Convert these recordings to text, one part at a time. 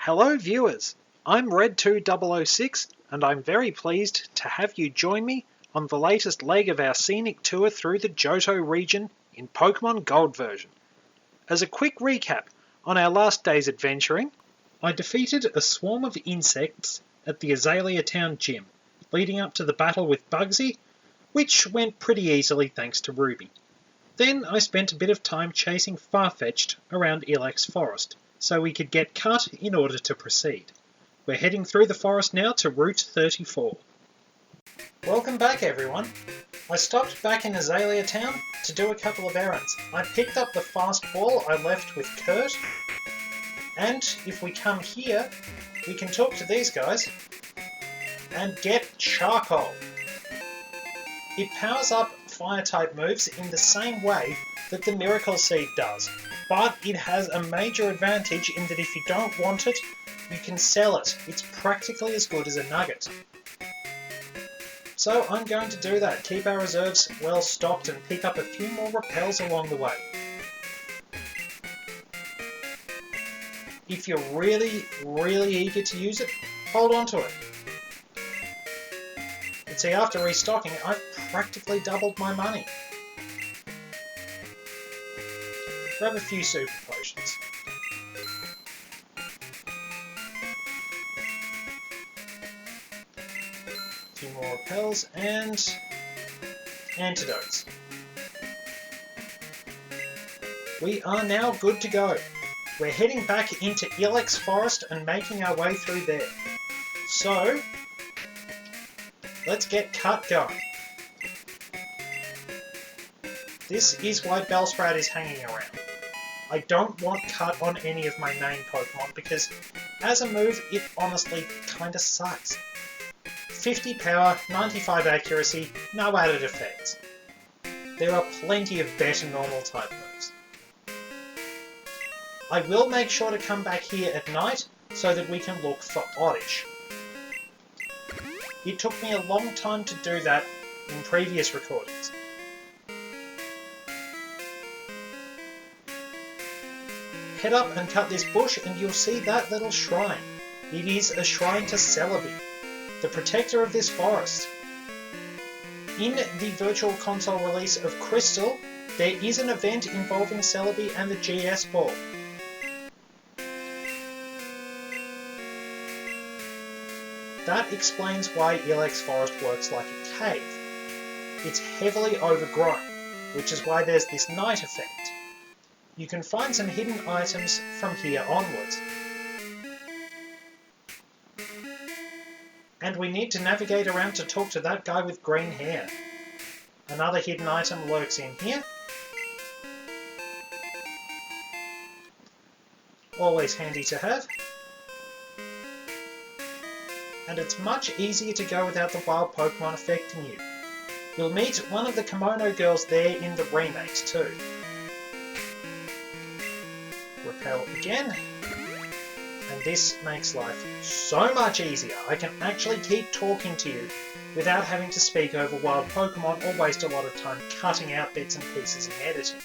Hello viewers, I'm Red2006 and I'm very pleased to have you join me on the latest leg of our scenic tour through the Johto region in Pokemon Gold version. As a quick recap on our last day's adventuring, I defeated a swarm of insects at the Azalea Town gym, leading up to the battle with Bugsy, which went pretty easily thanks to Ruby. Then I spent a bit of time chasing Farfetch'd around Ilex Forest, so we could get cut in order to proceed. We're heading through the forest now to Route 34. Welcome back everyone. I stopped back in Azalea Town to do a couple of errands. I picked up the fast ball I left with Kurt, and if we come here, we can talk to these guys and get charcoal. It powers up fire-type moves in the same way that the Miracle Seed does, but it has a major advantage in that if you don't want it, you can sell it. It's practically as good as a nugget. So I'm going to do that, keep our reserves well stocked and pick up a few more repels along the way. If you're really eager to use it, hold on to it. And see, after restocking, I've practically doubled my money. Grab a few super potions. A few more repels and antidotes. We are now good to go. We're heading back into Ilex Forest and making our way through there. So, let's get cut going. This is why Bellsprout is hanging around. I don't want cut on any of my main Pokemon because, as a move, it honestly kinda sucks. 50 power, 95 accuracy, no added effects. There are plenty of better normal type moves. I will make sure to come back here at night so that we can look for Oddish. It took me a long time to do that in previous recordings. Head up and cut this bush and you'll see that little shrine. It is a shrine to Celebi, the protector of this forest. In the Virtual Console release of Crystal, there is an event involving Celebi and the GS Ball. That explains why Ilex Forest works like a cave. It's heavily overgrown, which is why there's this night effect. You can find some hidden items from here onwards. And we need to navigate around to talk to that guy with green hair. Another hidden item lurks in here. Always handy to have. And it's much easier to go without the wild Pokemon affecting you. You'll meet one of the Kimono girls there in the remakes too. Repel again, and this makes life so much easier. I can actually keep talking to you without having to speak over wild Pokemon or waste a lot of time cutting out bits and pieces in editing.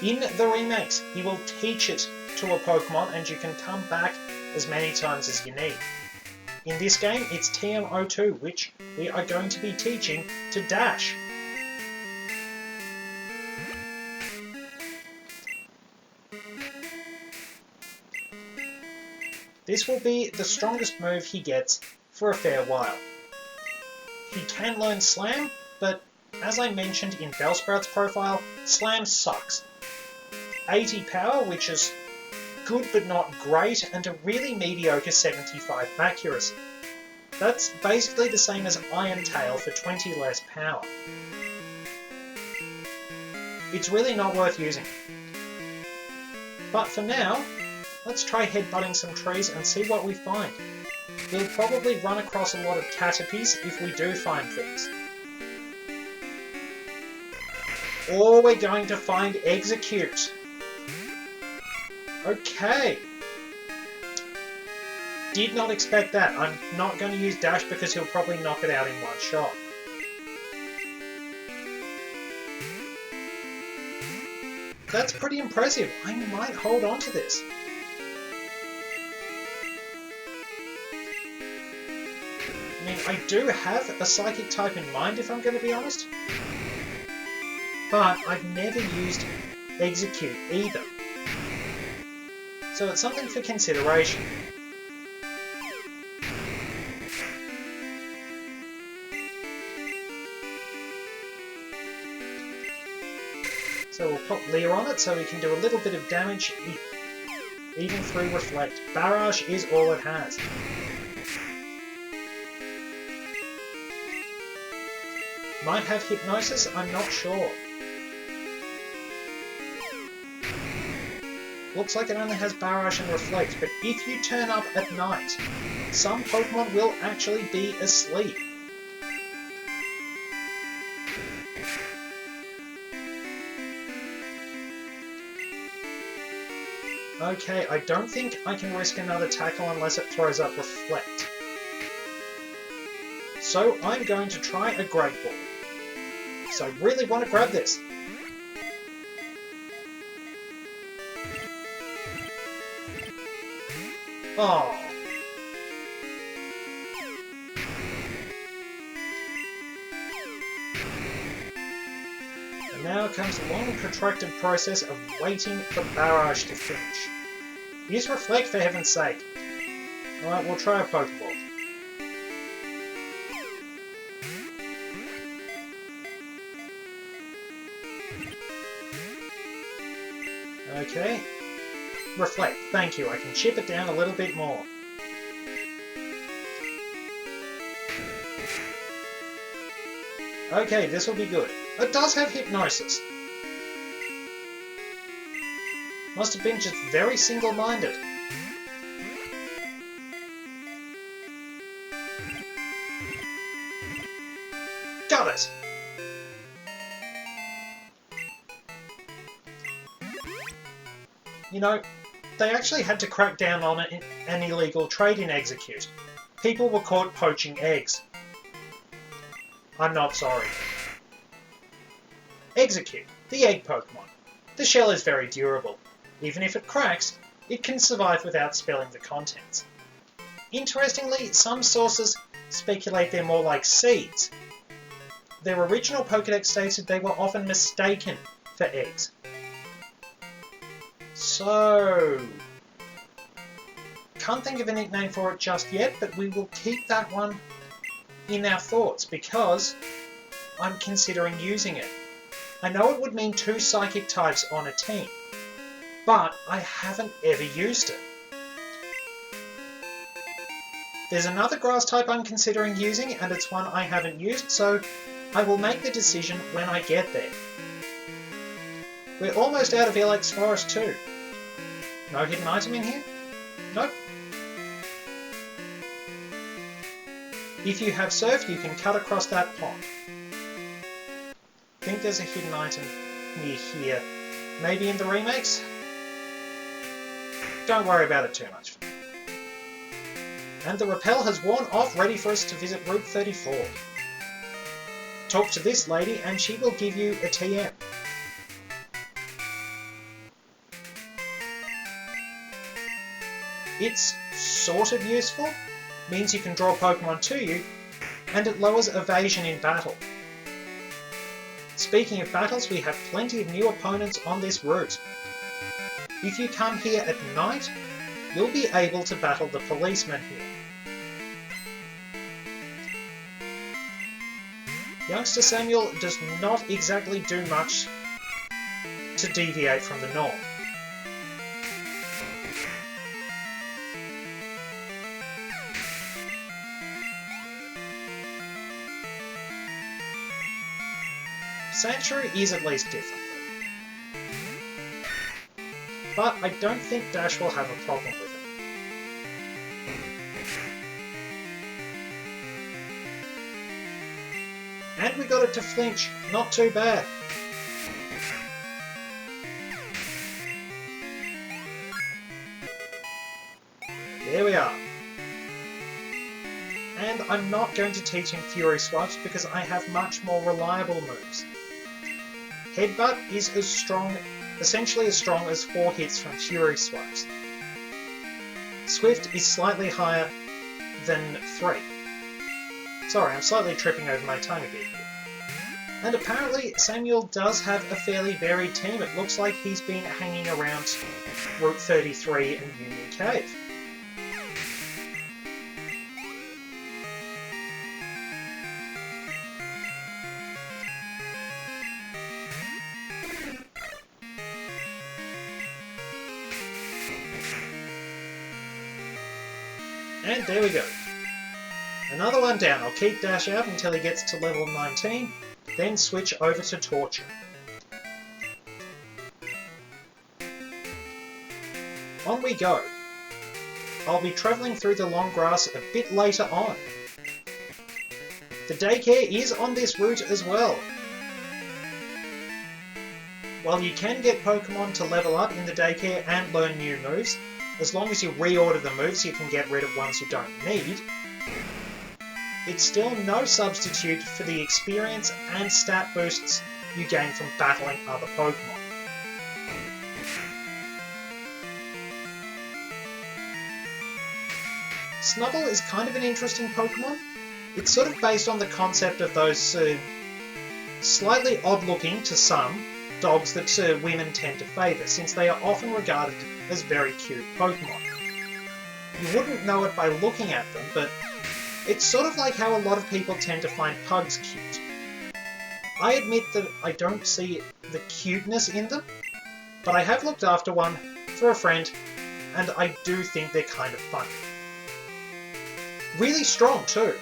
In the remakes, he will teach it to a Pokemon and you can come back as many times as you need. In this game, it's TM02, which we are going to be teaching to Dash. This will be the strongest move he gets for a fair while. He can learn Slam, but as I mentioned in Bellsprout's profile, Slam sucks. 80 power, which is good but not great, and a really mediocre 75 accuracy. That's basically the same as Iron Tail for 20 less power. It's really not worth using. But for now, let's try headbutting some trees and see what we find. We'll probably run across a lot of Caterpies if we do find things. Or we're going to find Execute. Okay. Did not expect that. I'm not going to use Dash because he'll probably knock it out in one shot. That's pretty impressive. I might hold on to this. mean, I do have a Psychic type in mind, if I'm going to be honest. But I've never used Execute either. So it's something for consideration. So we'll pop Leer on it so we can do a little bit of damage even through Reflect. Barrage is all it has. Might have Hypnosis, I'm not sure. Looks like it only has Barrage and Reflect, but if you turn up at night, some Pokemon will actually be asleep. Okay, I don't think I can risk another tackle unless it throws up Reflect. So I'm going to try a Great Ball. So I really want to grab this. Oh. And now comes the long protracted process of waiting for Barrage to finish. Use Reflect for heaven's sake. Alright, we'll try a Pokeball. Okay. Reflect, thank you. I can chip it down a little bit more. Okay, this will be good. It does have Hypnosis. Must have been just very single-minded. Got it! You know, they actually had to crack down on an illegal trade in Execute. People were caught poaching eggs. I'm not sorry. Execute, the egg Pokemon. The shell is very durable. Even if it cracks, it can survive without spilling the contents. Interestingly, some sources speculate they're more like seeds. Their original Pokédex stated they were often mistaken for eggs. So, can't think of a nickname for it just yet, but we will keep that one in our thoughts because I'm considering using it. I know it would mean 2 Psychic types on a team, but I haven't ever used it. There's another Grass type I'm considering using, and it's one I haven't used, so I will make the decision when I get there. We're almost out of Ilex Forest too. No hidden item in here? Nope. If you have Surf, you can cut across that pond. I think there's a hidden item near here. Maybe in the remakes? Don't worry about it too much. And the rappel has worn off, ready for us to visit Route 34. Talk to this lady and she will give you a TM. It's sort of useful, means you can draw Pokemon to you, and it lowers evasion in battle. Speaking of battles, we have plenty of new opponents on this route. If you come here at night, you'll be able to battle the policeman here. Youngster Samuel does not exactly do much to deviate from the norm. Sanctuary is at least different. But I don't think Dash will have a problem with it. And we got it to flinch. Not too bad. There we are. And I'm not going to teach him Fury Swipes because I have much more reliable moves. Headbutt is as strong, essentially as strong as 4 hits from Fury Swipes. Swift is slightly higher than 3. Sorry, I'm slightly tripping over my tongue a bit here. And apparently Samuel does have a fairly varied team. It looks like he's been hanging around Route 33 and Union Cave. And there we go. Another one down. I'll keep Dash out until he gets to level 19, then switch over to Torture. On we go. I'll be travelling through the long grass a bit later on. The daycare is on this route as well. While you can get Pokemon to level up in the daycare and learn new moves, as long as you reorder the moves you can get rid of ones you don't need, it's still no substitute for the experience and stat boosts you gain from battling other Pokemon. Snubbull is kind of an interesting Pokemon. It's sort of based on the concept of those slightly odd-looking, to some, dogs that women tend to favour, since they are often regarded as very cute Pokemon. You wouldn't know it by looking at them, but it's sort of like how a lot of people tend to find pugs cute. I admit that I don't see the cuteness in them, but I have looked after one for a friend, and I do think they're kind of funny. Really strong too.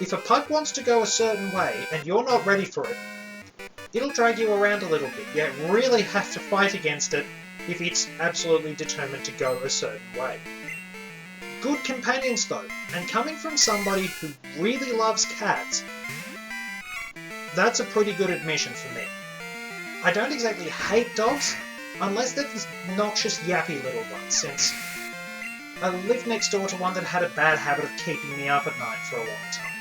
If a pug wants to go a certain way and you're not ready for it, it'll drag you around a little bit. You really have to fight against it if it's absolutely determined to go a certain way. Good companions though, and coming from somebody who really loves cats, that's a pretty good admission for me. I don't exactly hate dogs, unless they're these noxious yappy little ones, since I lived next door to one that had a bad habit of keeping me up at night for a long time.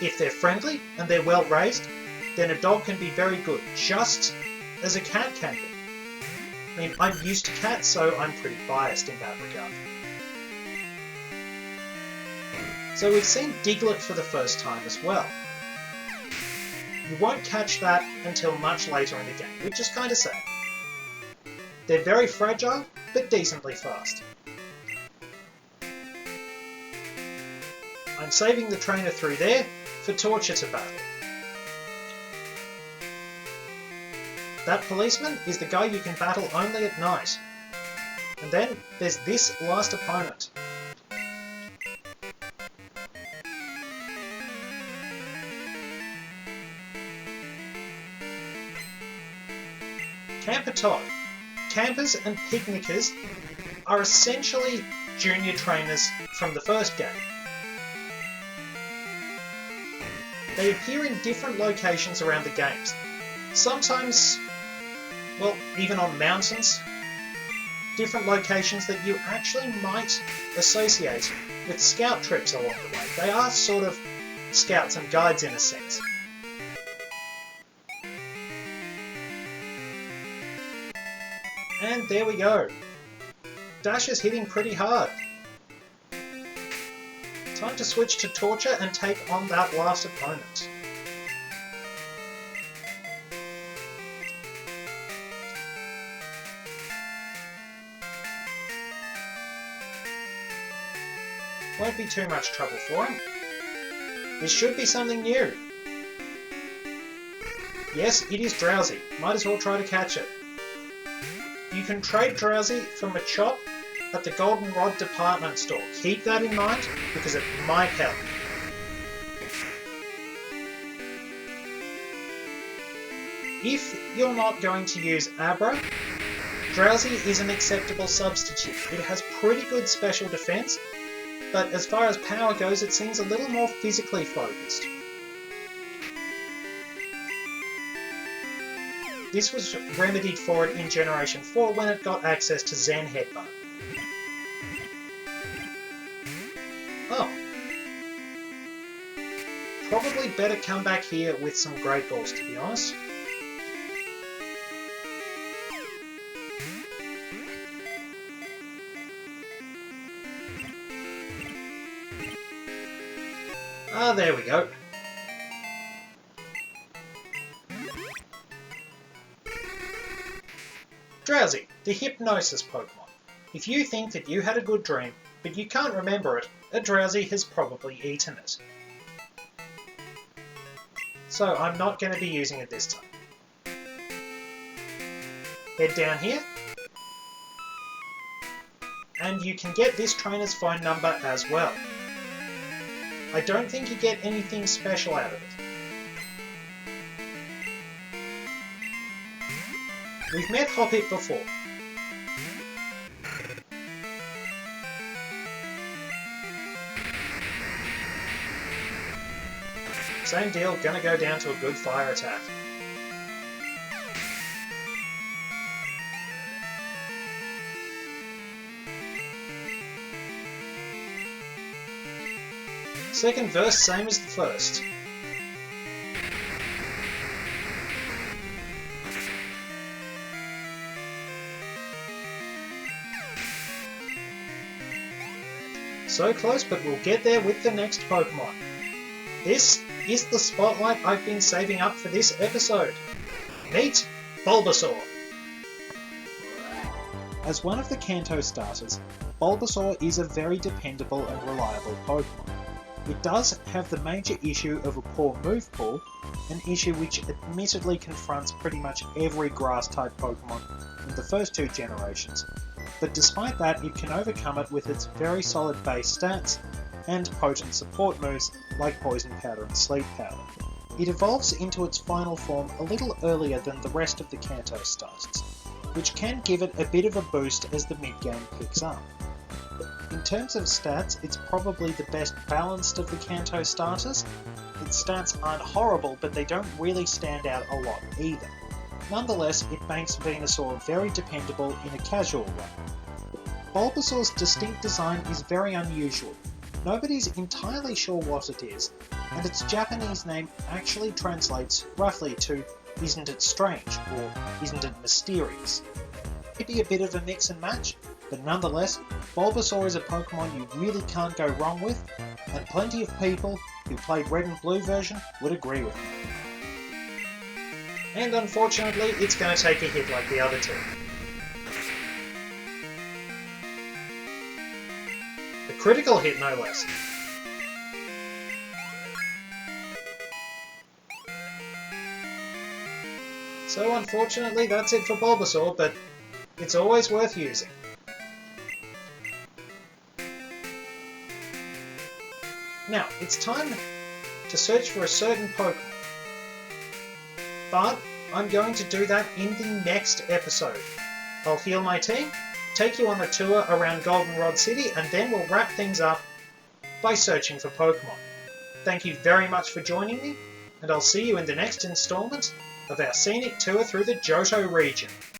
If they're friendly and they're well raised, then a dog can be very good, just as a cat can be. I mean, I'm used to cats, so I'm pretty biased in that regard. So we've seen Diglett for the first time as well. You won't catch that until much later in the game, which is kind of sad. They're very fragile, but decently fast. I'm saving the trainer through there for Torture to battle. That policeman is the guy you can battle only at night. And then there's this last opponent. Camper Todd. Campers and picnickers are essentially junior trainers from the first game. They appear in different locations around the games. Sometimes, well, even on mountains, different locations that you actually might associate with scout trips along the way. They are sort of scouts and guides in a sense. And there we go. Dash is hitting pretty hard. Time to switch to Torture and take on that last opponent. Won't be too much trouble for him. This should be something new. Yes, it is Drowsy. Might as well try to catch it. You can trade Drowsy for Machop at the Goldenrod department store. Keep that in mind, because it might help. If you're not going to use Abra, Drowsy is an acceptable substitute. It has pretty good special defense, but as far as power goes, it seems a little more physically focused. This was remedied for it in Generation 4 when it got access to Zen Headbutt. Oh. Probably better come back here with some Great Balls, to be honest. Ah, there we go. Drowsy, the hypnosis Pokemon. If you think that you had a good dream, but you can't remember it, a Drowsy has probably eaten it. So I'm not going to be using it this time. Head down here, and you can get this trainer's phone number as well. I don't think you get anything special out of it. We've met Hoppip before. Same deal, gonna go down to a good fire attack. Second verse, same as the first. So close, but we'll get there with the next Pokemon. This is the spotlight I've been saving up for this episode. Meet Bulbasaur. As one of the Kanto starters, Bulbasaur is a very dependable and reliable Pokemon. It does have the major issue of a poor move pool, an issue which admittedly confronts pretty much every grass-type Pokemon in the first two generations, but despite that it can overcome it with its very solid base stats and potent support moves like Poison Powder and Sleep Powder. It evolves into its final form a little earlier than the rest of the Kanto starters, which can give it a bit of a boost as the mid-game picks up. In terms of stats, it's probably the best balanced of the Kanto starters. Its stats aren't horrible, but they don't really stand out a lot either. Nonetheless, it makes Venusaur very dependable in a casual way. Bulbasaur's distinct design is very unusual. Nobody's entirely sure what it is, and its Japanese name actually translates roughly to "isn't it strange" or "isn't it mysterious." Maybe a bit of a mix and match, but nonetheless, Bulbasaur is a Pokemon you really can't go wrong with, and plenty of people who played Red and Blue version would agree with me. And unfortunately, it's going to take a hit like the other two. A critical hit, no less. So unfortunately, that's it for Bulbasaur, but it's always worth using. Now, it's time to search for a certain Pokemon. But I'm going to do that in the next episode. I'll heal my team, take you on a tour around Goldenrod City, and then we'll wrap things up by searching for Pokemon. Thank you very much for joining me, and I'll see you in the next installment of our scenic tour through the Johto region.